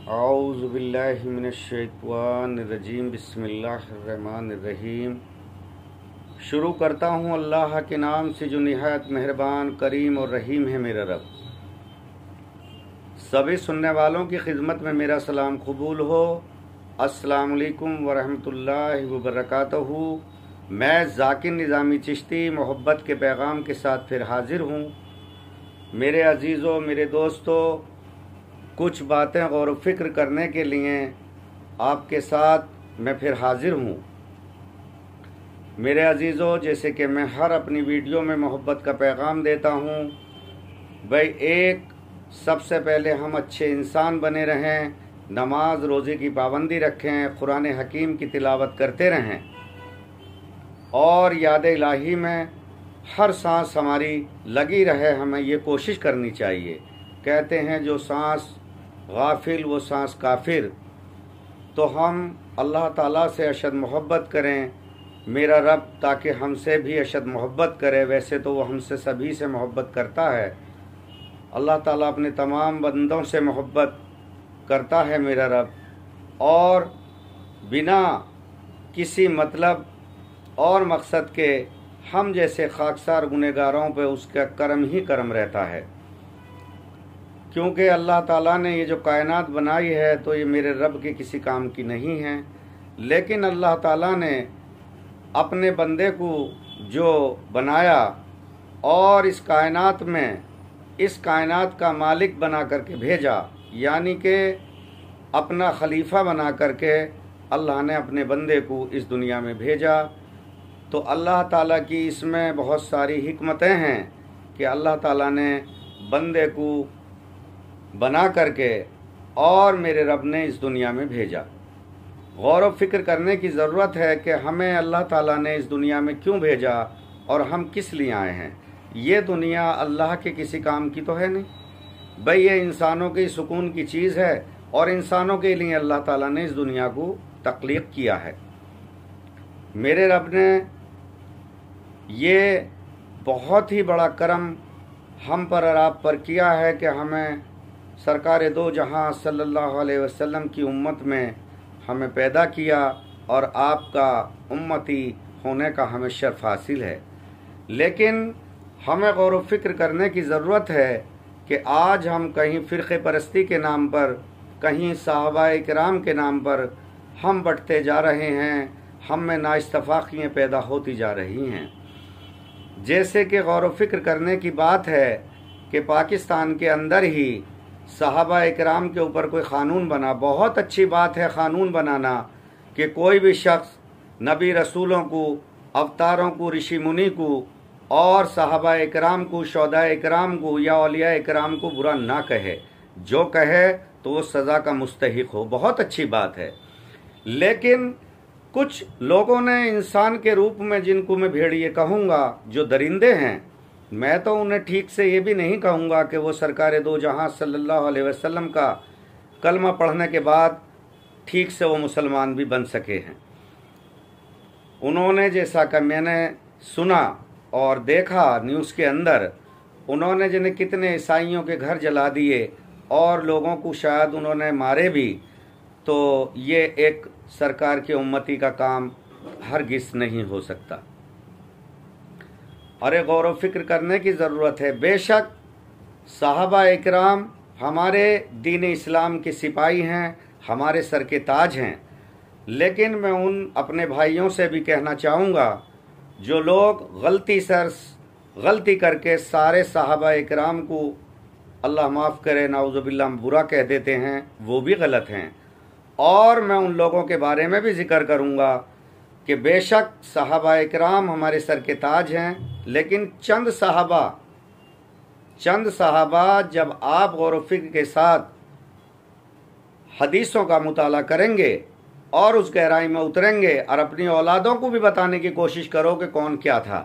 औज़ु बिल्लाहि मिनश्शैतानिर्रजीम बिस्मिल्लाहिर्रहमानिर्रहीम। शुरू करता हूँ अल्लाह के नाम से जो निहायत मेहरबान करीम और रहीम है मेरा रब। सभी सुनने वालों की खिदमत में मेरा सलाम कबूल हो। अस्सलामु अलैकुम वरहमतुल्लाहि वबरकातुहू। मैं ज़ाकिर निज़ामी चिश्ती मोहब्बत के पैगाम के साथ फिर हाजिर हूँ। मेरे अजीज़ों, मेरे दोस्तों, कुछ बातें गौर व फिक्र करने के लिए आपके साथ मैं फिर हाजिर हूँ। मेरे अजीज़ों, जैसे कि मैं हर अपनी वीडियो में मोहब्बत का पैगाम देता हूँ, भाई सबसे पहले हम अच्छे इंसान बने रहें, नमाज रोज़े की पाबंदी रखें, कुरान हकीम की तिलावत करते रहें और याद इलाही में हर सांस हमारी लगी रहे। हमें ये कोशिश करनी चाहिए। कहते हैं जो सांस गाफिल वो सांस काफिर। तो हम अल्लाह ताला से अशद मोहब्बत करें मेरा रब, ताकि हमसे भी अशद मोहब्बत करे। वैसे तो वो हमसे सभी से मोहब्बत करता है। अल्लाह ताला अपने तमाम बंदों से मोहब्बत करता है मेरा रब, और बिना किसी मतलब और मकसद के हम जैसे खाकसार गुनहगारों पे उसका करम ही करम रहता है। क्योंकि अल्लाह ताला ने ये जो कायनात बनाई है तो ये मेरे रब के किसी काम की नहीं है, लेकिन अल्लाह ताला ने अपने बंदे को जो बनाया और इस कायनात का मालिक बना करके भेजा, यानी कि अपना खलीफा बना करके अल्लाह ने अपने बंदे को इस दुनिया में भेजा। तो अल्लाह ताला की इसमें बहुत सारी हिकमतें हैं कि अल्लाह ताला ने बंदे को बना करके और मेरे रब ने इस दुनिया में भेजा। गौर व फिक्र करने की ज़रूरत है कि हमें अल्लाह ताला ने इस दुनिया में क्यों भेजा और हम किस लिए आए हैं। ये दुनिया अल्लाह के किसी काम की तो है नहीं भाई, ये इंसानों के सुकून की चीज़ है और इंसानों के लिए अल्लाह ताला ने इस दुनिया को तख्लीक किया है। मेरे रब ने ये बहुत ही बड़ा करम हम पर और आप पर किया है कि हमें सरकार दो जहां सल्लल्लाहु अलैहि वसल्लम की उम्मत में हमें पैदा किया और आपका उम्मती होने का हमें शर्फ हासिल है। लेकिन हमें गौर व फिक्र करने की ज़रूरत है कि आज हम कहीं फ़िरक़े परस्ती के नाम पर, कहीं सहाबाए किराम के नाम पर हम बंटते जा रहे हैं। हम में नाइस्तफ़ाक़ियाँ पैदा होती जा रही हैं। जैसे कि गौर व फिक्र करने की बात है कि पाकिस्तान के अंदर ही सहाबाए किराम के ऊपर कोई क़ानून बना। बहुत अच्छी बात है क़ानून बनाना कि कोई भी शख्स नबी रसूलों को, अवतारों को, ऋषि मुनि को और सहाबाए किराम को, शोहदाए किराम को या औलियाए किराम को बुरा ना कहे। जो कहे तो वो सज़ा का मुस्तहिक हो। बहुत अच्छी बात है। लेकिन कुछ लोगों ने इंसान के रूप में, जिनको मैं भेड़िए कहूँगा, जो दरिंदे हैं, मैं तो उन्हें ठीक से ये भी नहीं कहूँगा कि वो सरकार दो जहां सल्लल्लाहु अलैहि वसल्लम का कलमा पढ़ने के बाद ठीक से वो मुसलमान भी बन सके हैं। उन्होंने, जैसा कि मैंने सुना और देखा न्यूज़ के अंदर, उन्होंने जिन्हें कितने ईसाइयों के घर जला दिए और लोगों को शायद उन्होंने मारे भी। तो ये एक सरकार के उम्मती का काम हरगिज़ नहीं हो सकता। अरे गौर व फिक्र करने की ज़रूरत है। बेशक सहाबा इकराम हमारे दीन इस्लाम के सिपाही हैं, हमारे सर के ताज हैं। लेकिन मैं उन अपने भाइयों से भी कहना चाहूँगा जो लोग गलती करके सारे सहाबा इकराम को, अल्लाह माफ़ करे, नाउज़ुबिल्लाह, बुरा कह देते हैं, वो भी गलत हैं। और मैं उन लोगों के बारे में भी ज़िक्र करूँगा कि बेशक सहाबा इकराम हमारे सर के ताज हैं, लेकिन चंद सहाबा जब आप गौर व फिक्र के साथ हदीसों का मुताला करेंगे और उस गहराई में उतरेंगे और अपनी औलादों को भी बताने की कोशिश करो कि कौन क्या था,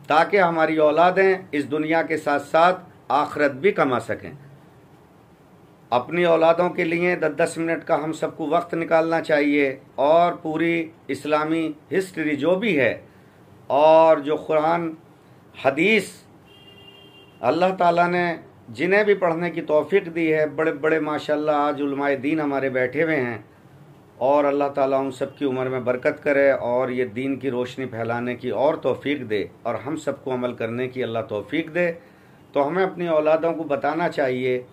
ताकि हमारी औलादें इस दुनिया के साथ साथ आखिरत भी कमा सकें। अपनी औलादों के लिए 10-10 मिनट का हम सबको वक्त निकालना चाहिए और पूरी इस्लामी हिस्ट्री जो भी है और जो कुरान हदीस अल्लाह ताला ने जिन्हें भी पढ़ने की तौफीक दी है, बड़े बड़े माशाल्लाह आज उलमाए दीन हमारे बैठे हुए हैं, और अल्लाह ताला उन सब की उम्र में बरकत करे और ये दीन की रोशनी फैलाने की और तौफीक दे और हम सबको अमल करने की अल्लाह तौफीक दे। तो हमें अपनी औलादों को बताना चाहिए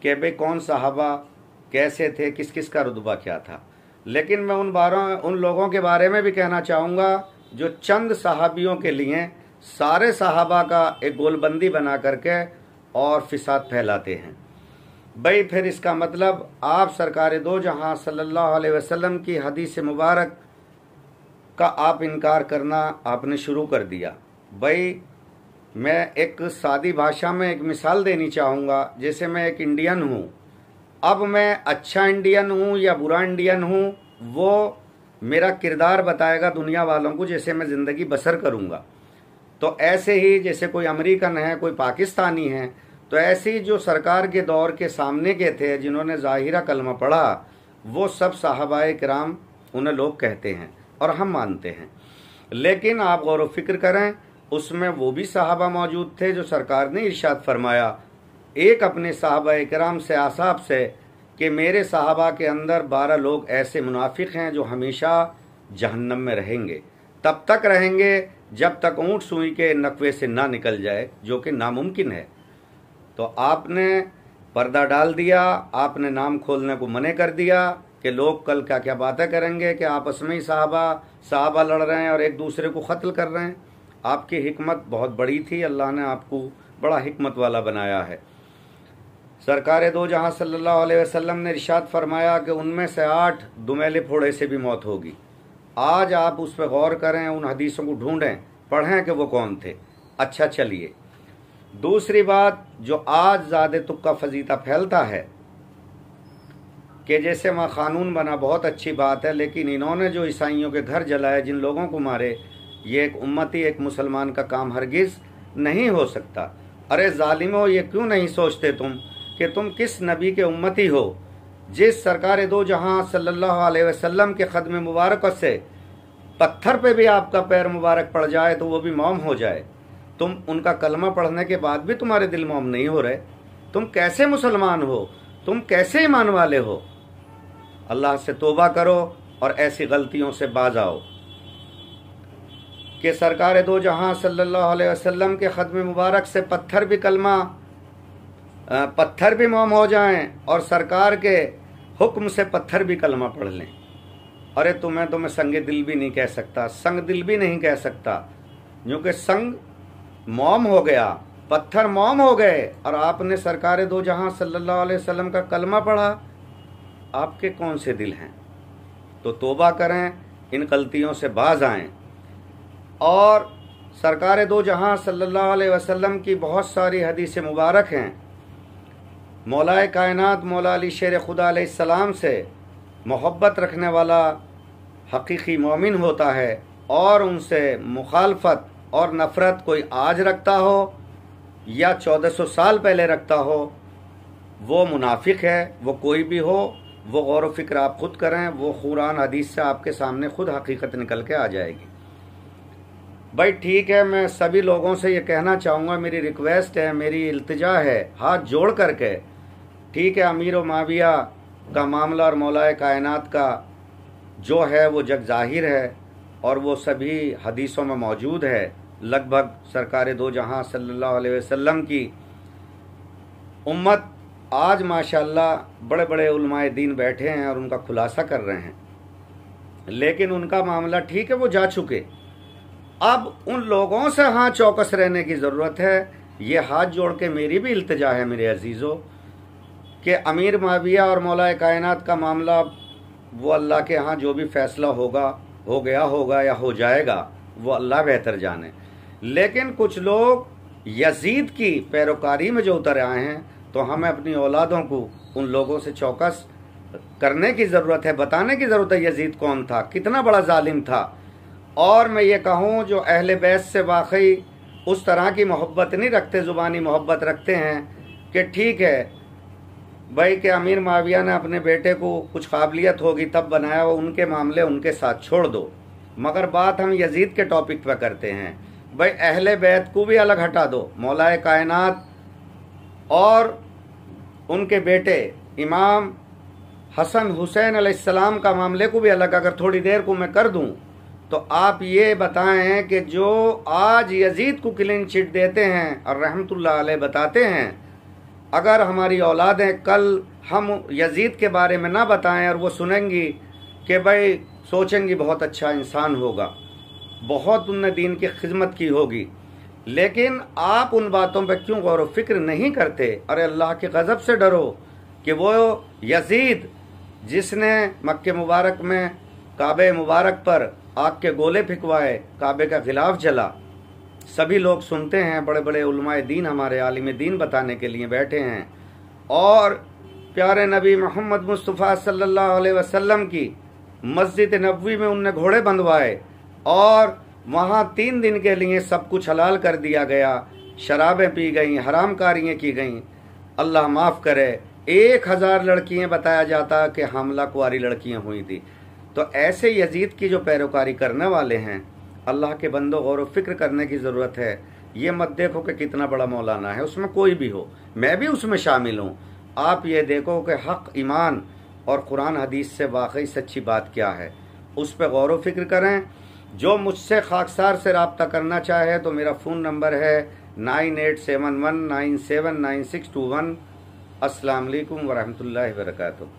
कि भाई कौन सहाबा कैसे थे, किस किस का रुतबा क्या था। लेकिन मैं उन लोगों के बारे में भी कहना चाहूँगा जो चंद सहाबियों के लिए सारे सहाबा का एक गोलबंदी बना करके और फिसाद फैलाते हैं। भाई फिर इसका मतलब आप सरकार दो जहां सल्लल्लाहु अलैहि वसल्लम की हदीस मुबारक का आप इनकार करना आपने शुरू कर दिया। भाई मैं एक सादी भाषा में एक मिसाल देनी चाहूँगा। जैसे मैं एक इंडियन हूँ, अब मैं अच्छा इंडियन हूँ या बुरा इंडियन हूँ वो मेरा किरदार बताएगा दुनिया वालों को, जैसे मैं ज़िंदगी बसर करूँगा। तो ऐसे ही जैसे कोई अमेरिकन है, कोई पाकिस्तानी है, तो ऐसे ही जो सरकार के दौर के सामने के थे जिन्होंने ज़ाहिरा कलमा पढ़ा, वो सब साहबाए किराम उन्हें लोग कहते हैं और हम मानते हैं। लेकिन आप गौर व फिक्र करें, उसमें वो भी साहबा मौजूद थे जो सरकार ने इरशाद फरमाया एक अपने साहबाए किराम से आसाब से कि मेरे साहबा के अंदर 12 लोग ऐसे मुनाफिक हैं जो हमेशा जहन्नम में रहेंगे, तब तक रहेंगे जब तक ऊँट सुई के नकवे से ना निकल जाए, जो कि नामुमकिन है। तो आपने पर्दा डाल दिया, आपने नाम खोलने को मने कर दिया कि लोग कल क्या क्या बातें करेंगे कि आपस में ही साहबा लड़ रहे हैं और एक दूसरे को कत्ल कर रहे हैं। आपकी हिकमत बहुत बड़ी थी, अल्लाह ने आपको बड़ा हिकमत वाला बनाया है। सरकार दो जहां सल्लल्लाहु अलैहि वसल्लम ने इरशाद फरमाया कि उनमें से 8 दुमेले फोड़े से भी मौत होगी। आज आप उस पर गौर करें, उन हदीसों को ढूंढें, पढ़ें कि वो कौन थे। अच्छा चलिए, दूसरी बात जो आज ज़्यादा तुक्का फजीता फैलता है कि जैसे वहाँ कानून बना, बहुत अच्छी बात है, लेकिन इन्होंने जो ईसाइयों के घर जलाए, जिन लोगों को मारे, ये एक उम्मती एक मुसलमान का काम हरगिज़ नहीं हो सकता। अरे जालिमो, ये क्यों नहीं सोचते तुम कि तुम किस नबी के उम्मती हो जिस सरकार दो जहां सल्लल्लाहु अलैहि वसल्लम के ख़द्म मुबारक से पत्थर पे भी आपका पैर मुबारक पड़ जाए तो वो भी मौम हो जाए। तुम उनका कलमा पढ़ने के बाद भी तुम्हारे दिल मौम नहीं हो रहे। तुम कैसे मुसलमान हो? तुम कैसे ईमान वाले हो? अल्लाह से तौबा करो और ऐसी गलतियों से बाज आओ कि सरकार दो जहां सल्लल्लाहु अलैहि वसल्लम के ख़द्म मुबारक से पत्थर भी मौम हो जाएं और सरकार के हुक्म से पत्थर भी कलमा पढ़ लें। अरे तुम्हें तो मैं संग दिल भी नहीं कह सकता, संग दिल भी नहीं कह सकता, क्योंकि संग मौम हो गया, पत्थर मौम हो गए और आपने सरकार दो जहां सल्लल्लाहु अलैहि वसल्लम का कलमा पढ़ा। आपके कौन से दिल हैं? तो तौबा करें, इन गलतियों से बाज आएं। और सरकार दो जहां सल्लल्लाहु अलैहि वसल्लम की बहुत सारी हदीस मुबारक हैं। मौलाए कायनात मौला अली शेर खुदा अलैहिस्सलाम से मोहब्बत रखने वाला हकीकी मोमिन होता है और उनसे मुखालफत और नफ़रत कोई आज रखता हो या 1400 साल पहले रखता हो, वो मुनाफिक है। वो कोई भी हो, वो गौर व फिक्र आप खुद करें, वो कुरान हदीस से आपके सामने खुद हकीकत निकल के आ जाएगी। भाई ठीक है, मैं सभी लोगों से ये कहना चाहूँगा, मेरी रिक्वेस्ट है, मेरी इल्तिजा है, हाथ जोड़ करके, ठीक है, अमीर व माविया का मामला और मौलाए कायनात का जो है वो जग जाहिर है और वो सभी हदीसों में मौजूद है। लगभग सरकार दो जहां सल्लल्लाहु अलैहि वसल्लम की उम्मत आज माशाल्लाह बड़े बड़े उलमाए दीन बैठे हैं और उनका खुलासा कर रहे हैं, लेकिन उनका मामला ठीक है, वो जा चुके। अब उन लोगों से हाँ चौकस रहने की ज़रूरत है। ये हाथ जोड़ के मेरी भी इल्तिजा है मेरे अजीज़ों कि अमीर माविया और मौलाए कायनात का मामला वो अल्लाह के यहाँ जो भी फ़ैसला होगा, हो गया होगा या हो जाएगा, वो अल्लाह बेहतर जाने। लेकिन कुछ लोग यजीद की पैरोकारी में जो उतर आए हैं, तो हमें अपनी औलादों को उन लोगों से चौकस करने की ज़रूरत है, बताने की ज़रूरत है यजीद कौन था, कितना बड़ा जालिम था। और मैं ये कहूँ जो अहले बैत से वाकई उस तरह की मोहब्बत नहीं रखते, ज़ुबानी मोहब्बत रखते हैं कि ठीक है भाई कि अमीर माविया ने अपने बेटे को कुछ काबिलियत होगी तब बनाया, वो उनके मामले उनके साथ छोड़ दो। मगर बात हम यजीद के टॉपिक पर करते हैं। भाई अहले बैत को भी अलग हटा दो, मौलाए कायनात और उनके बेटे इमाम हसन हुसैन अलैहिस्सलाम का मामले को भी अलग अगर थोड़ी देर को मैं कर दूं, तो आप ये बताएं कि जो आज यजीद को क्लीन चिट देते हैं और रहमतुल्लाह अलैह बताते हैं, अगर हमारी औलादें कल हम यजीद के बारे में ना बताएं और वो सुनेंगी कि भाई सोचेंगी बहुत अच्छा इंसान होगा, बहुत उनने दीन की खिदमत की होगी, लेकिन आप उन बातों पर क्यों गौर व फिक्र नहीं करते? अरे अल्लाह के गज़ब से डरो कि वो यजीद जिसने मक्के मुबारक में काबे मुबारक पर आग के गोले फिकवाए, काबे का गिलाफ जला, सभी लोग सुनते हैं, बड़े बड़े उलमाए दीन हमारे आलिम दीन बताने के लिए बैठे हैं, और प्यारे नबी मोहम्मद मुस्तफ़ा सल्लल्लाहु अलैहि वसल्लम की मस्जिद नबवी में उनने घोड़े बंधवाए और वहाँ 3 दिन के लिए सब कुछ हलाल कर दिया गया, शराबें पी गईं, हरामकारियाँ की गईं। अल्लाह माफ़ करे, 1000 लड़कियाँ बताया जाता कि हमला कुआरी लड़कियाँ हुई थी। तो ऐसे यजीद की जो पैरोकारी करने वाले हैं, अल्लाह के बंदो गौर व फिक्र करने की ज़रूरत है। ये मत देखो कि कितना बड़ा मौलाना है, उसमें कोई भी हो, मैं भी उसमें शामिल हूँ। आप ये देखो कि हक़ ईमान और कुरान हदीस से वाकई सच्ची बात क्या है, उस पर गौर व फिक्र करें। जो मुझसे खाकसार से रब्ता करना चाहे तो मेरा फ़ोन नंबर है 9871979621। अस्सलाम वालेकुम वरहमतुल्लाहि वबरकातुहू।